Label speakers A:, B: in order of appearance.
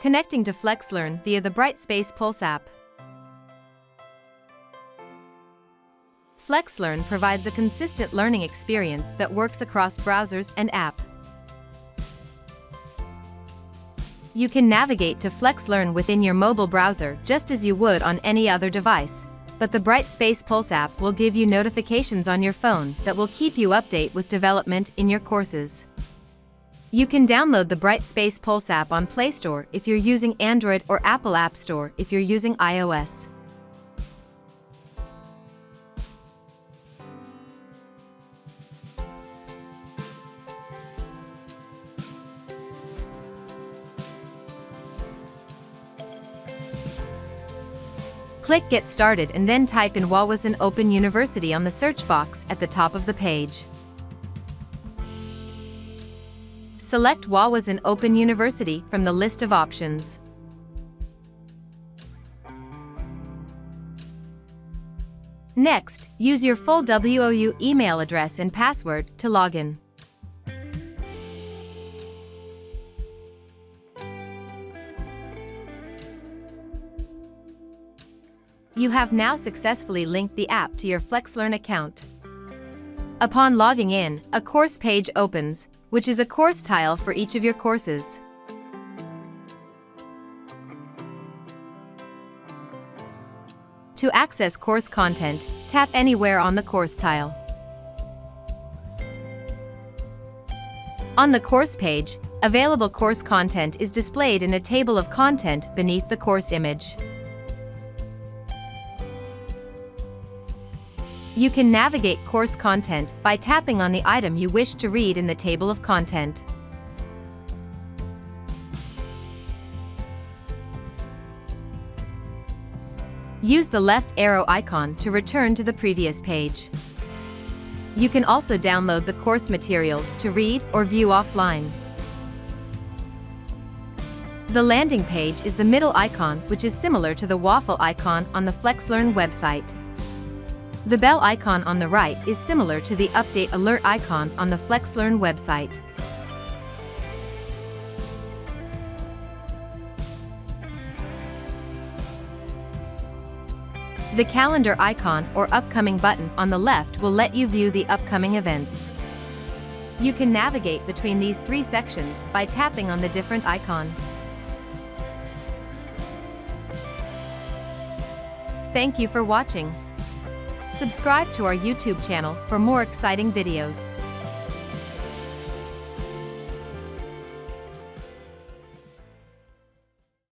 A: Connecting to FlexLearn via the Brightspace Pulse app. FlexLearn provides a consistent learning experience that works across browsers and app. You can navigate to FlexLearn within your mobile browser just as you would on any other device, but the Brightspace Pulse app will give you notifications on your phone that will keep you updated with development in your courses. You can download the Brightspace Pulse app on Play Store if you're using Android or Apple App Store if you're using iOS. Click Get Started and then type in Wawasn Open University on the search box at the top of the page. Select Wawasn Open University from the list of options. Next, use your full WOU email address and password to log in. You have now successfully linked the app to your FlexLearn account. Upon logging in, a course page opens, which is a course tile for each of your courses. To access course content, tap anywhere on the course tile. On the course page, available course content is displayed in a table of content beneath the course image. You can navigate course content by tapping on the item you wish to read in the table of content. Use the left arrow icon to return to the previous page. You can also download the course materials to read or view offline. The landing page is the middle icon, which is similar to the waffle icon on the FlexLearn website. The bell icon on the right is similar to the update alert icon on the FlexLearn website. The calendar icon or upcoming button on the left will let you view the upcoming events. You can navigate between these three sections by tapping on the different icon. Thank you for watching. Subscribe to our YouTube channel for more exciting videos.